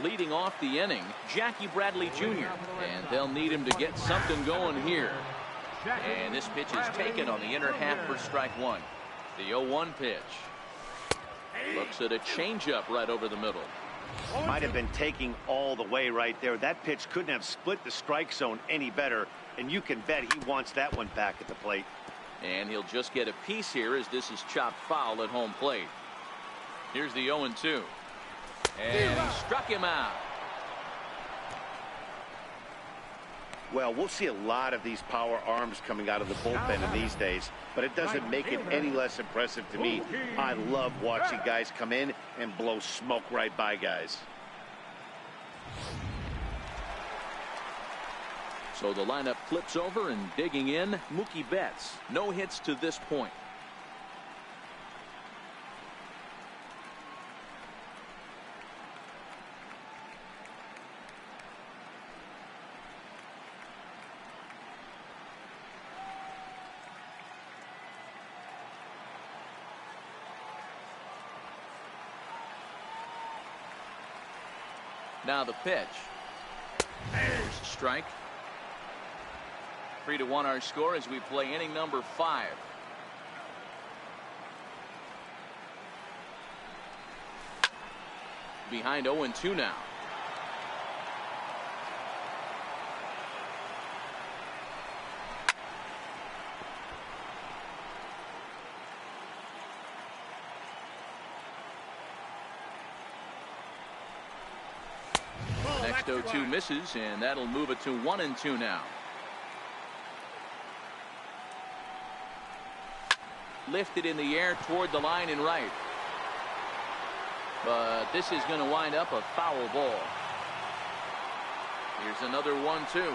Leading off the inning, Jackie Bradley Jr. And they'll need him to get something going here. And this pitch is taken on the inner half for strike one. The 0-1 pitch. Looks at a changeup right over the middle. Might have been taking all the way right there. That pitch couldn't have split the strike zone any better. And you can bet he wants that one back at the plate. And he'll just get a piece here as this is chopped foul at home plate. Here's the 0-2. And he struck him out. Well, we'll see a lot of these power arms coming out of the bullpen in these days, but it doesn't make it any less impressive to me. I love watching guys come in and blow smoke right by guys. So the lineup flips over, and digging in, Mookie Betts. No hits to this point. Now the pitch. There's a strike. 3-1 our score as we play inning number 5. Behind 0-2 now. Next 0-2 misses, and that'll move it to 1-2 now. Lifted in the air toward the line and right. But this is going to wind up a foul ball. Here's another 1-2.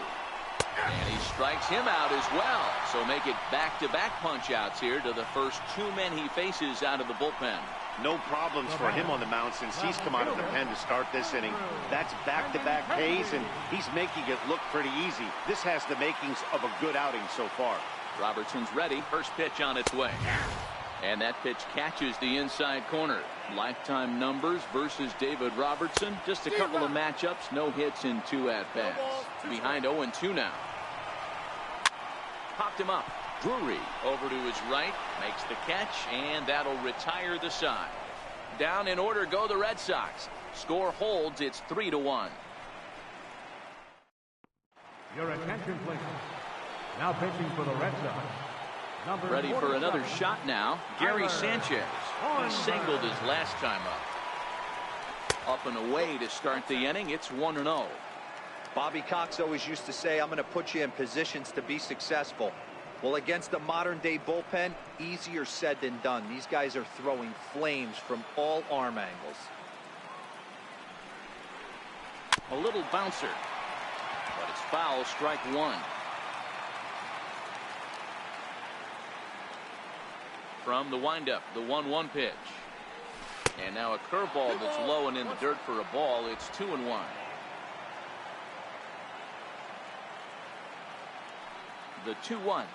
And he strikes him out as well. So make it back-to-back punch-outs here to the first 2 men he faces out of the bullpen. No problems for him on the mound since he's come out of the pen to start this inning. That's back-to-back Ks, and he's making it look pretty easy. This has the makings of a good outing so far. Robertson's ready. First pitch on its way. And that pitch catches the inside corner. Lifetime numbers versus David Robertson. Just a couple of matchups. No hits in 2 at-bats. Behind 0-2 now. Popped him up. Drury over to his right. Makes the catch, and that'll retire the side. Down in order go the Red Sox. Score holds. It's 3-1. Your attention, please. Now pitching for the Red Sox. Ready for another shot now. Gary Sanchez. He singled his last time up. Up and away to start the inning. It's 1-0. Bobby Cox always used to say, I'm going to put you in positions to be successful. Well, against a modern-day bullpen, easier said than done. These guys are throwing flames from all arm angles. A little bouncer. But it's foul, strike 1. From the windup, the 1-1 pitch. And now a curveball that's low and in the dirt for a ball. It's 2-1. The 2-1.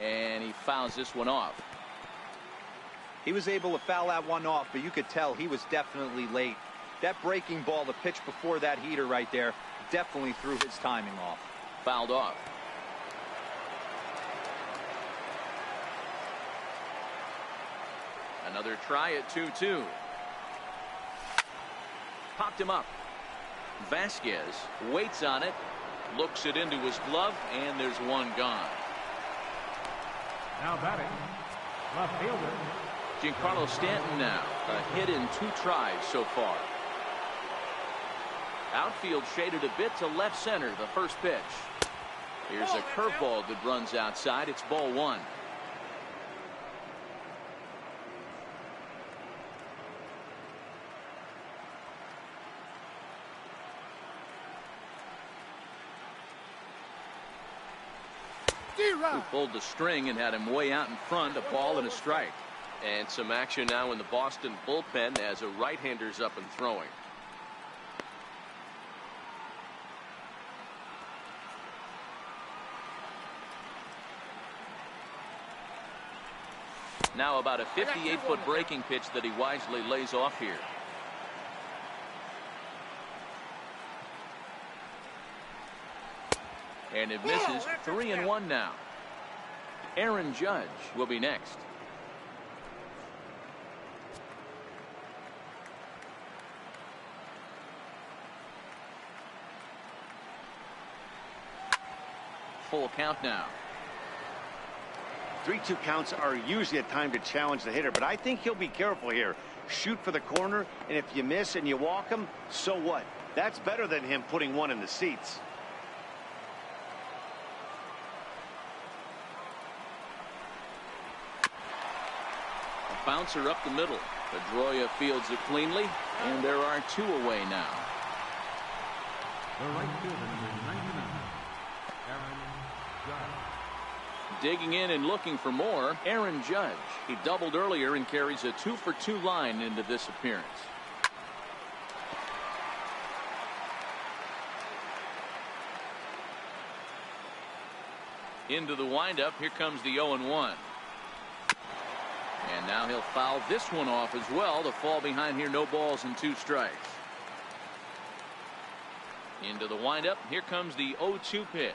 And he fouls this one off. He was able to foul that one off, but you could tell he was definitely late. That breaking ball, the pitch before that heater right there, definitely threw his timing off. Fouled off. Another try at 2-2. Popped him up. Vasquez waits on it. Looks it into his glove, and there's one gone. Now batting, left fielder Giancarlo Stanton now. A hit in 2 tries so far. Outfield shaded a bit to left center. The first pitch. Here's a curveball that runs outside. It's ball 1. Who pulled the string and had him way out in front. A ball and a strike. And some action now in the Boston bullpen as a right-hander's up and throwing. Now about a 58-foot breaking pitch that he wisely lays off here. And it misses. 3-1 now. Aaron Judge will be next. Full count now. 3-2 counts are usually a time to challenge the hitter, but I think he'll be careful here. Shoot for the corner, and if you miss and you walk him, so what? That's better than him putting one in the seats. A bouncer up the middle. Pedroia fields it cleanly, and there are 2 away now. The right fielder, number 99, Aaron Judge. Digging in and looking for more, Aaron Judge. He doubled earlier and carries a 2-for-2 line into this appearance. Into the windup. Here comes the 0-1. And now he'll foul this one off as well to fall behind here. No balls and 2 strikes. Into the windup. Here comes the 0-2 pitch.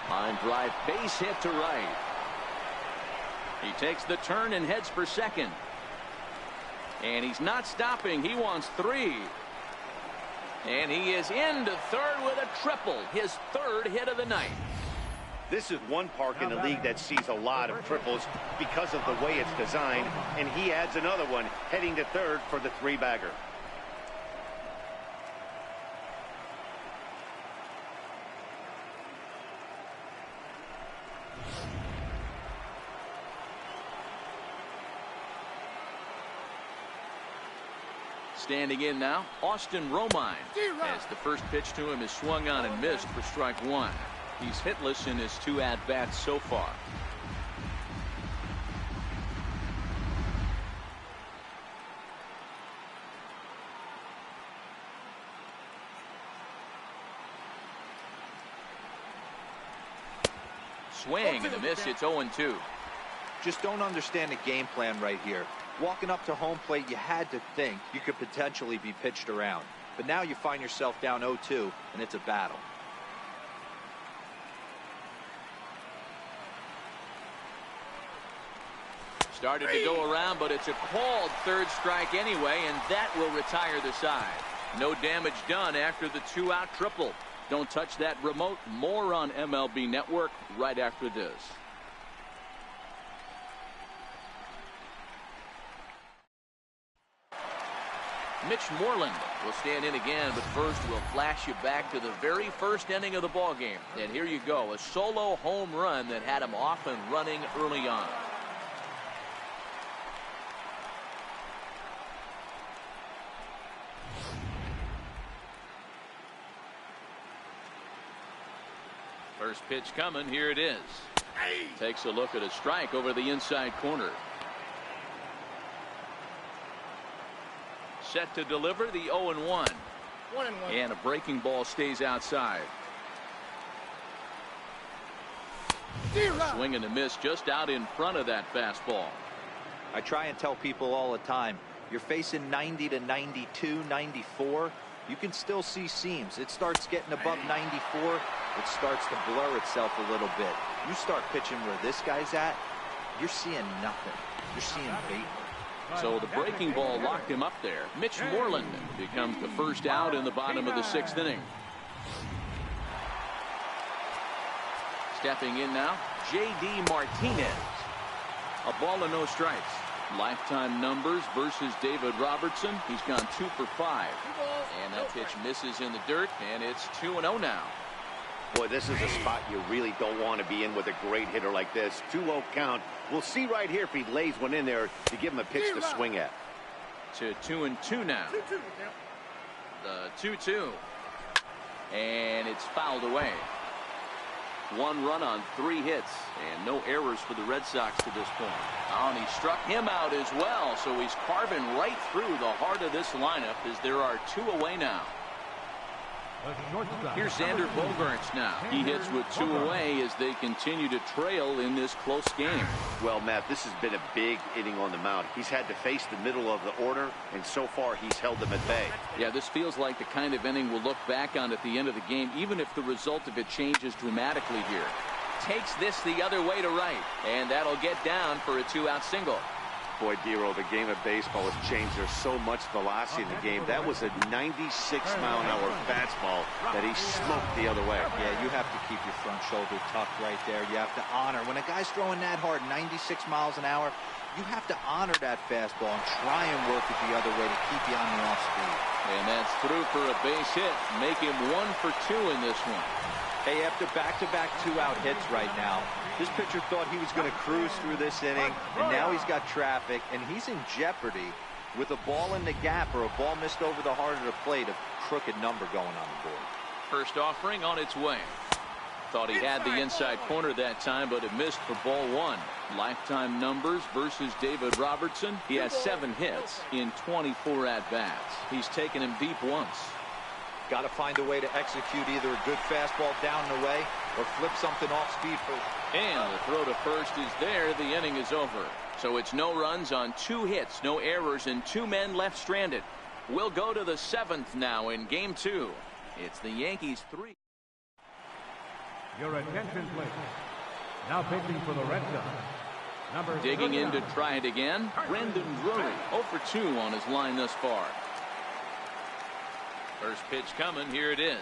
Line drive, base hit to right. He takes the turn and heads for second. And he's not stopping. He wants 3. And he is into third with a triple. His 3rd hit of the night. This is one park in the league that sees a lot of triples because of the way it's designed, and he adds another one heading to third for the 3-bagger. Standing in now, Austin Romine. As the first pitch to him is swung on and missed for strike 1. He's hitless in his 2 at-bats so far. Swing and a miss. It's 0-2. Just don't understand the game plan right here. Walking up to home plate, you had to think you could potentially be pitched around. But now you find yourself down 0-2, and it's a battle. Started to go around, but it's a called 3rd strike anyway, and that will retire the side. No damage done after the 2-out triple. Don't touch that remote. More on MLB Network right after this. Mitch Moreland will stand in again, but first we'll flash you back to the very first inning of the ballgame. And here you go, a solo home run that had him off and running early on. First pitch coming. Here it is. Takes a look at a strike over the inside corner. Set to deliver the 0-1. And a breaking ball stays outside. Swing and a miss just out in front of that fastball. I try and tell people all the time, you're facing 90 to 92, 94. You can still see seams. It starts getting above 94. It starts to blur itself a little bit. You start pitching where this guy's at, you're seeing nothing. You're seeing vapor. So the breaking ball locked him up there. Mitch Moreland becomes the first out in the bottom of the 6th inning. Stepping in now, J.D. Martinez. A ball and no strikes. Lifetime numbers versus David Robertson. He's gone 2 for 5. And that pitch misses in the dirt, and it's 2-0 now. Boy, this is a spot you really don't want to be in with a great hitter like this. 2-0 count. We'll see right here if he lays one in there to give him a pitch to swing at. To 2-2 now. The 2-2. And it's fouled away. 1 run on 3 hits, and no errors for the Red Sox to this point. Oh, and he struck him out as well, so he's carving right through the heart of this lineup as there are 2 away now. The shortstop. Here's Xander Bogaerts now. He hits with 2 away as they continue to trail in this close game. Well, Matt, this has been a big inning on the mound. He's had to face the middle of the order, and so far he's held them at bay. Yeah, this feels like the kind of inning we'll look back on at the end of the game, even if the result of it changes dramatically here. Takes this the other way to right, and that'll get down for a 2-out single. Boy, Dero, the game of baseball has changed. There's so much velocity in the game. That was a 96-mile-an-hour fastball that he smoked the other way. Yeah, you have to keep your front shoulder tucked right there. You have to honor. When a guy's throwing that hard, 96 miles an hour, you have to honor that fastball and try and work it the other way to keep you on the off speed. And that's through for a base hit. Make him 1 for 2 in this one. Hey, after back-to-back 2-out hits right now, this pitcher thought he was going to cruise through this inning, and now he's got traffic, and he's in jeopardy with a ball in the gap or a ball missed over the heart of the plate, a crooked number going on the board. First offering on its way. Thought he had the inside corner that time, but it missed for ball 1. Lifetime numbers versus David Robertson. He has 7 hits in 24 at-bats. He's taken him deep once. Got to find a way to execute either a good fastball down and away or flip something off speed first. And the throw to first is there. The inning is over. So it's no runs on 2 hits, no errors, and 2 men left stranded. We'll go to the 7th now in game 2. It's the Yankees 3. Your attention, please. Now pitching for the Red Sox. Number Digging 39. in to try it again. Brendan Drury, 0 for 2 on his line thus far. First pitch coming. Here it is.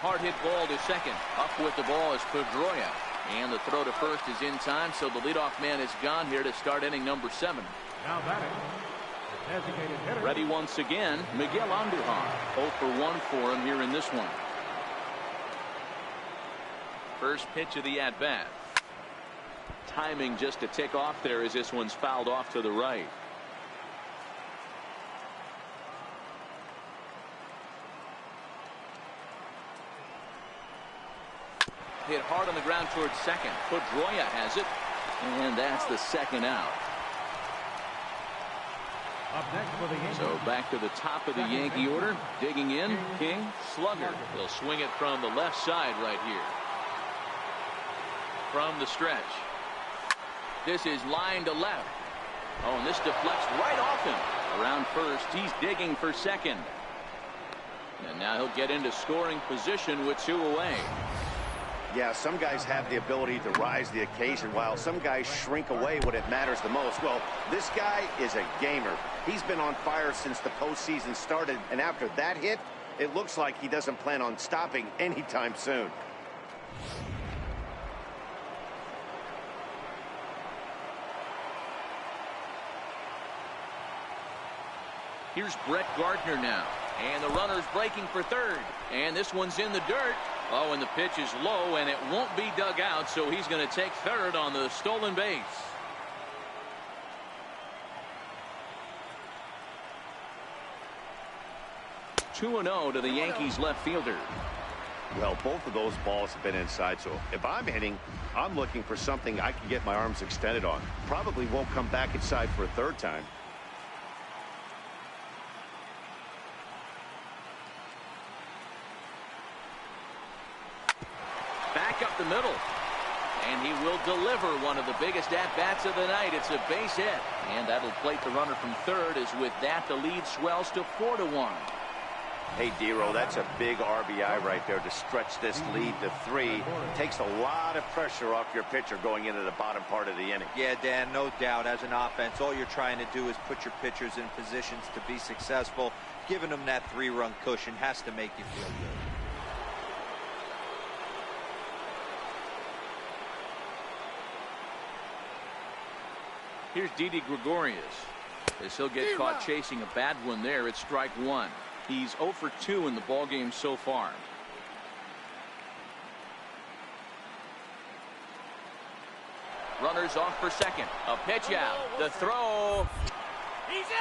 Hard hit ball to second. Up with the ball is Pedroia. And the throw to first is in time, so the leadoff man is gone here to start inning number 7. Now batting. The designated hitter. Ready once again, Miguel Andujar. 0 for 1 for him here in this one. First pitch of the at-bat. Timing just to tick off there as this one's fouled off to the right. Hit hard on the ground towards second. Pedroia has it. And that's the 2nd out. Up next for the Yankees. So back to the top of the Yankee order. Digging in, King, Slugger. He'll swing it from the left side right here. From the stretch. This is line to left. Oh, and this deflects right off him. Around first, he's digging for second. And now he'll get into scoring position with 2 away. Yeah, some guys have the ability to rise the occasion while some guys shrink away when it matters the most. Well, this guy is a gamer. He's been on fire since the postseason started, and after that hit, it looks like he doesn't plan on stopping anytime soon. Here's Brett Gardner now. And the runner's breaking for third. And this one's in the dirt. Oh, and the pitch is low, and it won't be dug out, so he's going to take third on the stolen base. (2-0) to the Yankees left fielder. Well, both of those balls have been inside, so if I'm hitting, I'm looking for something I can get my arms extended on. Probably won't come back inside for a 3rd time. Back up the middle. And he will deliver one of the biggest at-bats of the night. It's a base hit. And that'll plate the runner from third, as with that the lead swells to 4-1. Hey, Dero, that's a big RBI right there to stretch this lead to 3. Takes a lot of pressure off your pitcher going into the bottom part of the inning. Yeah, Dan, no doubt. As an offense, all you're trying to do is put your pitchers in positions to be successful. Giving them that 3-run cushion has to make you feel good. Here's Didi Gregorius. As he'll get caught chasing a bad one there, it's strike 1. He's 0 for 2 in the ballgame so far. Runners off for second. A pitch out. The throw.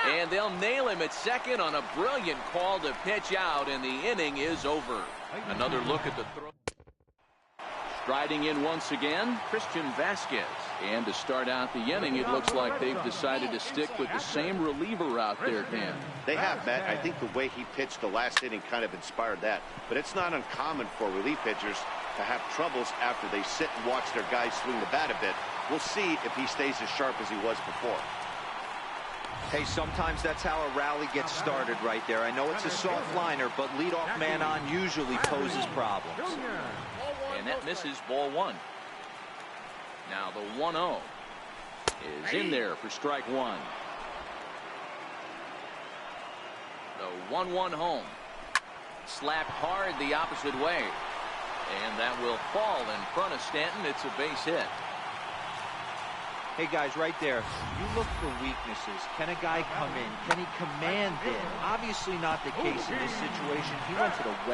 And they'll nail him at second on a brilliant call to pitch out, and the inning is over. Another look at the throw. Striding in once again, Christian Vasquez. And to start out the inning, it looks like they've decided to stick with the same reliever out there, Dan. They have, Matt. I think the way he pitched the last inning kind of inspired that. But it's not uncommon for relief pitchers to have troubles after they sit and watch their guys swing the bat a bit. We'll see if he stays as sharp as he was before. Hey, sometimes that's how a rally gets started right there. I know it's a soft liner, but leadoff man on usually poses problems. And that misses, ball one. Now the 1-0 is in there for strike one. The 1-1 home. Slapped hard the opposite way. And that will fall in front of Stanton. It's a base hit. Hey, guys, right there, you look for weaknesses. Can a guy come in? Can he command in? Obviously not the case in this situation. He went to the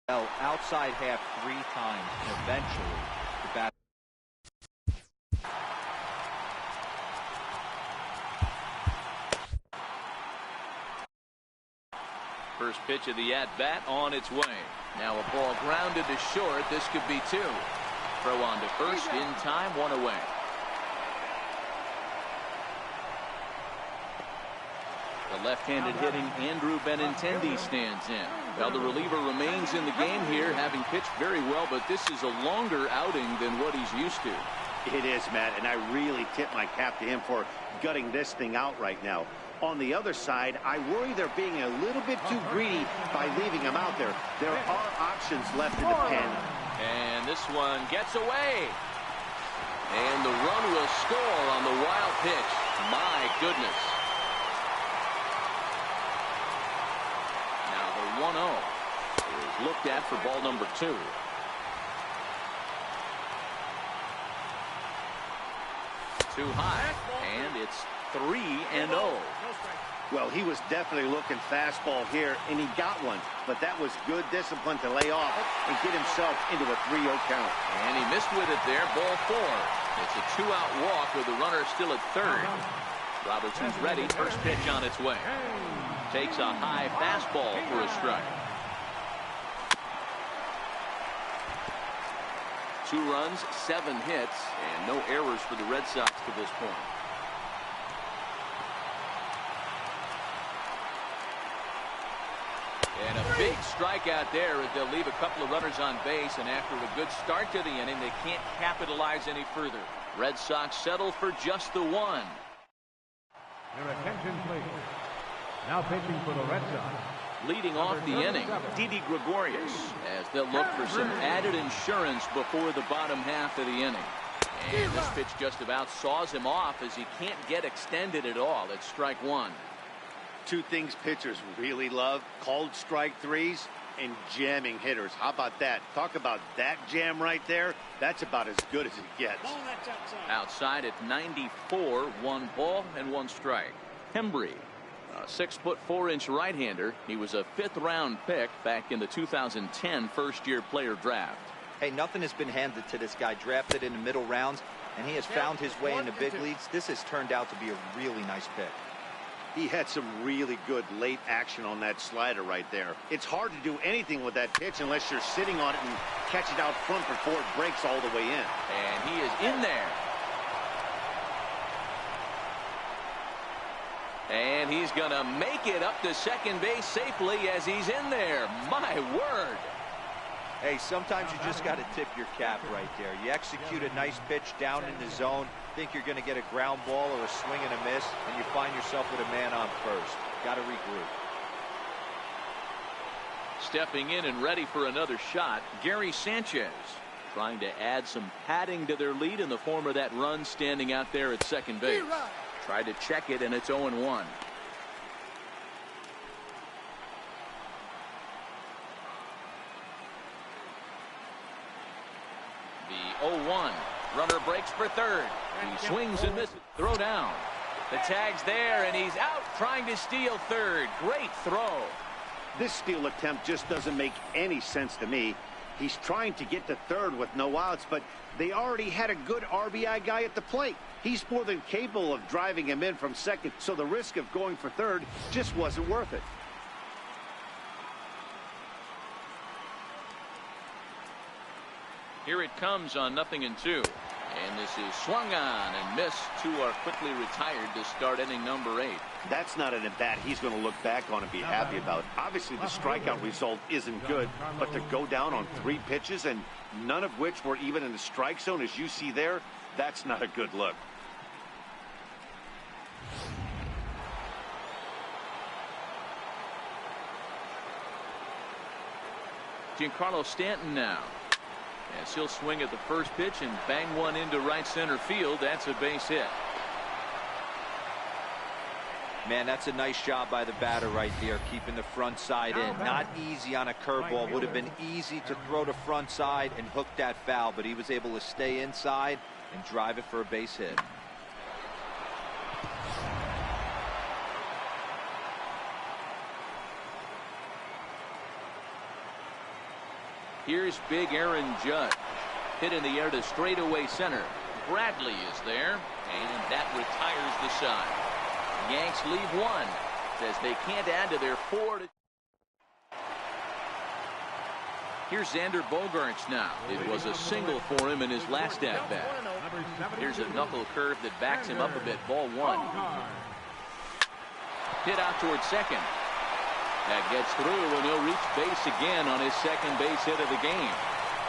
well outside half 3 times, and eventually the bat. First pitch of the at-bat on its way. Now a ball grounded to short. This could be 2. Throw on to first in time, 1 away. The left-handed hitting Andrew Benintendi stands in. Well, the reliever remains in the game here, having pitched very well, but this is a longer outing than what he's used to. It is, Matt, and I really tip my cap to him for gutting this thing out right now. On the other side, I worry they're being a little bit too greedy by leaving him out there. There are options left in the pen. And this one gets away. And the run will score on the wild pitch. My goodness. Now the 1-0 is looked at for ball number 2. Too high, and it's 3-0. Well, he was definitely looking fastball here, and he got one. But that was good discipline to lay off and get himself into a 3-0 count. And he missed with it there, ball 4. It's a 2-out walk with the runner still at third. Robertson's ready, first pitch on its way. Takes a high fastball for a strike. 2 runs, 7 hits, and no errors for the Red Sox to this point. And a big strikeout there as they'll leave a couple of runners on base, and after a good start to the inning, they can't capitalize any further. Red Sox settle for just the 1. Your attention, please. Now pitching for the Red Sox. Leading off the inning, Didi Gregorius, as they'll look for some added insurance before the bottom half of the inning. And this pitch just about saws him off as he can't get extended at all. It's strike 1. 2 things pitchers really love: called strike threes and jamming hitters. How about that? Talk about that jam right there. That's about as good as it gets. Outside at 94, 1 ball and 1 strike. Hembree, a 6'4" right-hander. He was a 5th-round pick back in the 2010 first-year player draft. Hey, nothing has been handed to this guy. Drafted in the middle rounds, and he has found his way in the big leagues. This has turned out to be a really nice pick. He had some really good late action on that slider right there. It's hard to do anything with that pitch unless you're sitting on it and catch it out front before it breaks all the way in. And he is in there. And he's going to make it up to second base safely as he's in there. My word. Hey, sometimes you just got to tip your cap right there. You execute a nice pitch down in the zone, think you're going to get a ground ball or a swing and a miss, and you find yourself with a man on first. Got to regroup. Stepping in and ready for another shot, Gary Sanchez, trying to add some padding to their lead in the form of that run standing out there at second base. Tried to check it, and it's 0-1. The 0-1. Runner breaks for third. He swings and misses. Throw down. The tag's there, and he's out trying to steal third. Great throw. This steal attempt just doesn't make any sense to me. He's trying to get to third with no outs, but they already had a good RBI guy at the plate. He's more than capable of driving him in from second, so the risk of going for third just wasn't worth it. Here it comes on 0-2. And this is swung on and missed. Two are quickly retired to start inning number 8. That's not an at-bat he's going to look back on and be happy about. Obviously, the strikeout result isn't good, but to go down on 3 pitches and none of which were even in the strike zone, as you see there, that's not a good look. Giancarlo Stanton now. As he'll swing at the first pitch and bang one into right center field. That's a base hit. Man, that's a nice job by the batter right there, keeping the front side in. Not easy on a curveball. Would have been easy to throw the front side and hook that foul, but he was able to stay inside and drive it for a base hit. Here's big Aaron Judge. Hit in the air to straightaway center. Bradley is there, and that retires the side. Yanks leave one. Says they can't add to their 4. Here's Xander Bogaerts now. It was a single for him in his last at-bat. Here's a knuckle curve that backs him up a bit. Ball 1. Hit out towards second. That gets through, and he'll reach base again on his second base hit of the game.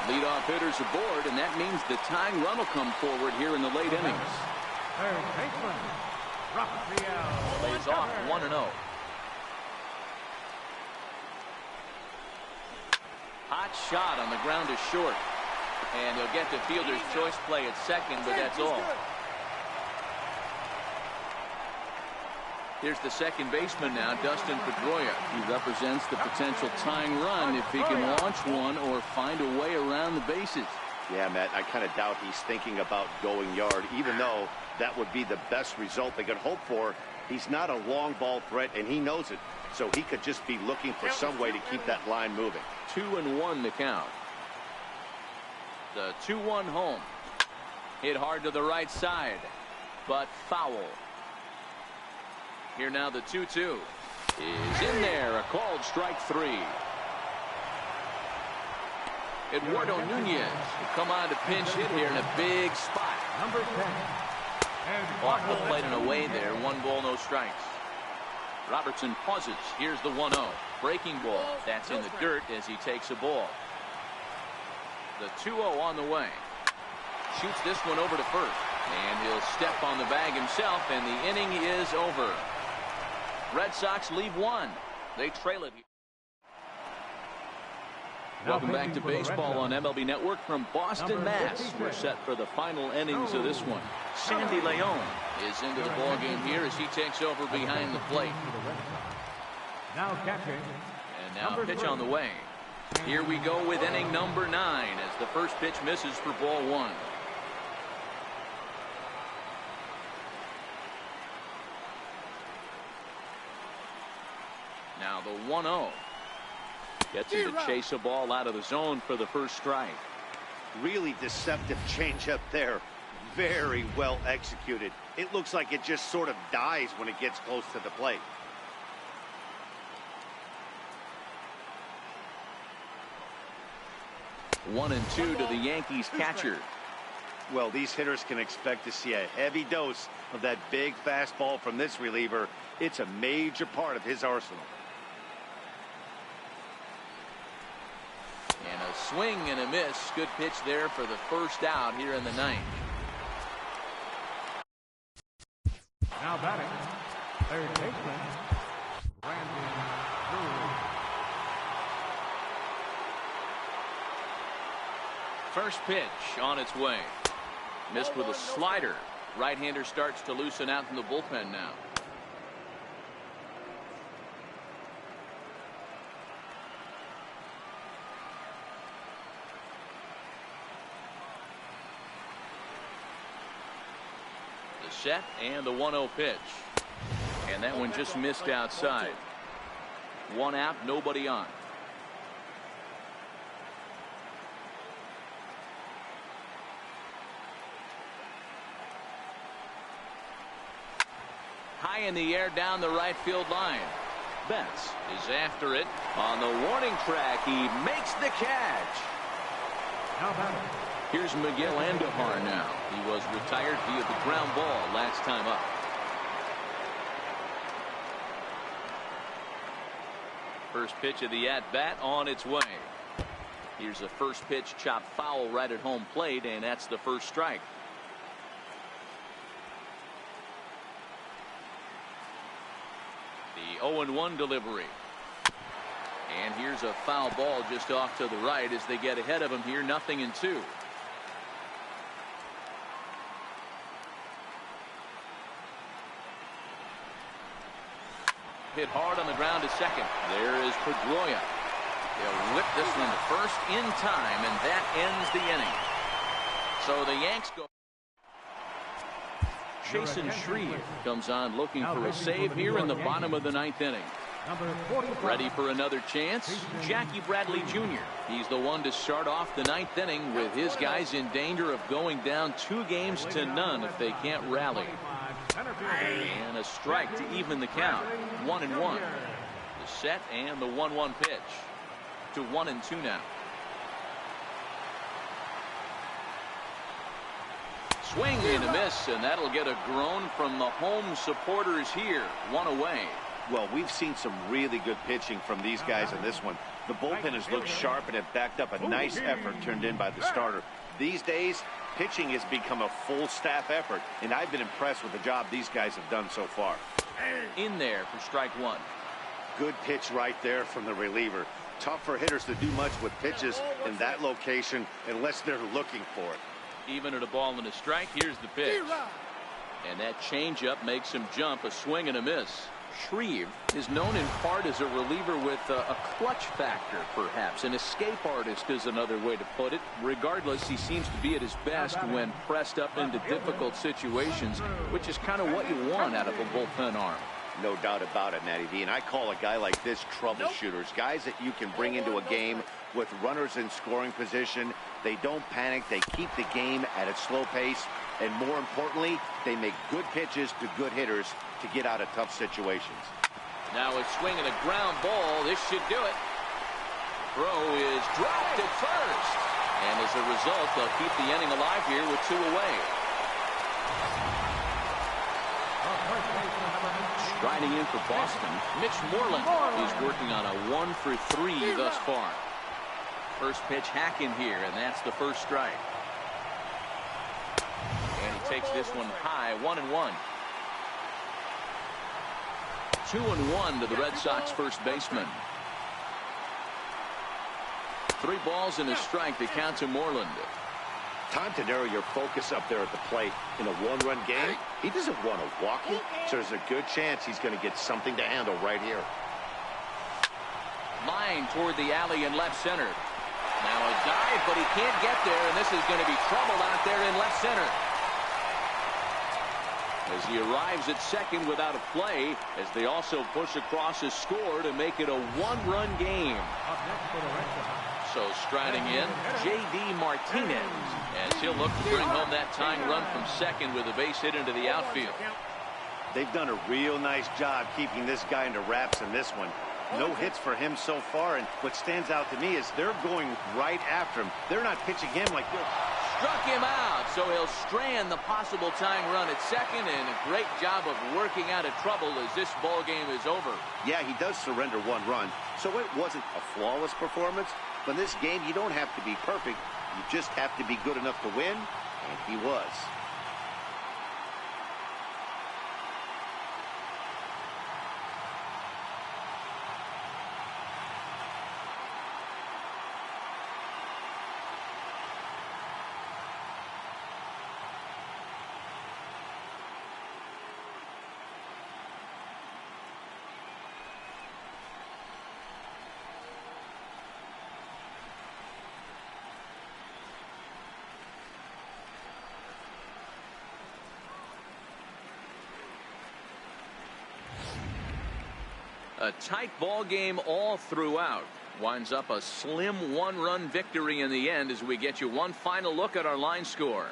Leadoff hitters aboard, and that means the tying run will come forward here in the late innings. Third baseman, Rafael. Lays off 1-0. Hot shot on the ground to short. And he'll get the fielder's choice play at second, but that's all. Here's the second baseman now, Dustin Pedroia. He represents the potential tying run if he can launch one or find a way around the bases. Yeah, Matt, I kind of doubt he's thinking about going yard, even though that would be the best result they could hope for. He's not a long ball threat, and he knows it. So he could just be looking for some way to keep that line moving. 2-1 to count. The 2-1 home. Hit hard to the right side, but foul. Here now the 2-2 is in there. A called strike 3. Eduardo Nunez will come on to pinch hit here in a big spot. Number 10. Off the plate and away there. 1 ball, no strikes. Robertson pauses. Here's the 1-0. Breaking ball. That's in the dirt as he takes a ball. The 2-0 on the way. Shoots this one over to first. And he'll step on the bag himself, and the inning is over. Red Sox leave 1. They trail it. Welcome back to baseball on MLB Network from Boston, Mass. We're set for the final innings of this one. Sandy Leon is into the ballgame here as he takes over behind the plate. Now catching. And now pitch on the way. Here we go with inning number 9 as the first pitch misses for ball 1. Now the 1-0. Gets him to chase a ball out of the zone for the first strike. Really deceptive changeup there. Very well executed. It looks like it just sort of dies when it gets close to the plate. One and 2 to the Yankees catcher. Well, these hitters can expect to see a heavy dose of that big fastball from this reliever. It's a major part of his arsenal. And a swing and a miss. Good pitch there for the first out here in the 9th. Now batting, third baseman, Brandon. First pitch on its way. Missed with a slider. Right-hander starts to loosen out from the bullpen now. The set and the 1-0 pitch. And that one just missed outside. 1 out, nobody on. High in the air down the right field line. Betts is after it on the warning track. He makes the catch. Now batting, Here's Miguel Andujar now. He was retired via the ground ball last time up. First pitch of the at-bat on its way. Here's a first pitch chopped foul right at home plate, and that's the first strike. The 0-1 delivery. And here's a foul ball just off to the right as they get ahead of him here, 0-2. Hit hard on the ground to second. There is Pedroia. They'll whip this one to first in time, and that ends the inning. So the Yanks go. Jason Shreve comes on looking for a save here in the bottom of the 9th inning. Ready for another chance, Jackie Bradley Jr. He's the one to start off the 9th inning with his guys in danger of going down 2-0 if they can't rally. And a strike to even the count. 1-1. The set and the 1-1 pitch. To 1-2 now. Swing and a miss, and that'll get a groan from the home supporters here. 1 away. Well, we've seen some really good pitching from these guys in this one. The bullpen has looked sharp and have backed up a nice effort turned in by the starter. These days, pitching has become a full staff effort, and I've been impressed with the job these guys have done so far. In there for strike 1. Good pitch right there from the reliever. Tough for hitters to do much with pitches in that location unless they're looking for it. Even at a ball and a strike, here's the pitch. And that changeup makes him jump, a swing and a miss. Shreve is known in part as a reliever with a clutch factor, perhaps. An escape artist is another way to put it. Regardless, he seems to be at his best when pressed up into difficult situations, which is kind of what you want out of a bullpen arm. No doubt about it, Matty D. And I call a guy like this troubleshooters. Guys that you can bring into a game with runners in scoring position. They don't panic. They keep the game at its slow pace. And more importantly, they make good pitches to good hitters to get out of tough situations. Now a swing and a ground ball. This should do it. Throw is dropped at first. And as a result, they'll keep the inning alive here with 2 away. Striding in for Boston, Mitch Moreland is working on a 1-for-3 thus far. First pitch hack in here, and that's the first strike. And he takes this one high, 1-1. 2-1 to the Red Sox first baseman. 3 balls and a strike to count to Moreland. Time to narrow your focus up there at the plate. In a 1-run game, he doesn't want to walk it, so there's a good chance he's going to get something to handle right here. Line toward the alley in left center. Now a dive, but he can't get there, and this is going to be trouble out there in left center. As he arrives at second without a play, as they also push across a score to make it a 1-run game. So striding in, J.D. Martinez, as he'll look to bring home that tying run from second with a base hit into the outfield. They've done a real nice job keeping this guy into wraps in this one. No hits for him so far, and what stands out to me is they're going right after him. They're not pitching him like this. Struck him out, so he'll strand the possible tying run at second, and a great job of working out of trouble as this ball game is over. Yeah, he does surrender 1 run, so it wasn't a flawless performance. But in this game, you don't have to be perfect. You just have to be good enough to win, and he was. A tight ball game all throughout. Winds up a slim 1-run victory in the end as we get you one final look at our line score.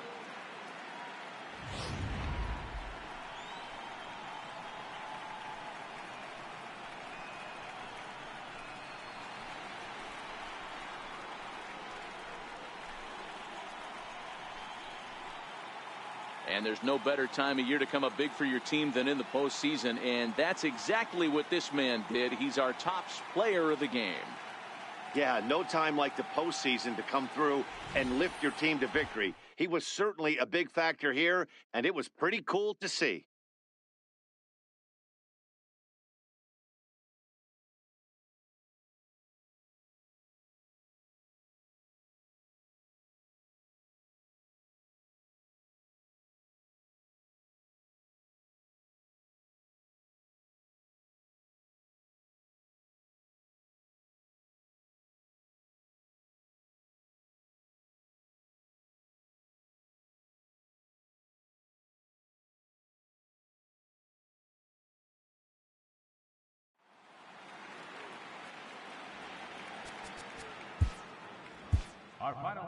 And there's no better time of year to come up big for your team than in the postseason, and that's exactly what this man did. He's our top player of the game. Yeah, no time like the postseason to come through and lift your team to victory. He was certainly a big factor here, and it was pretty cool to see. Our final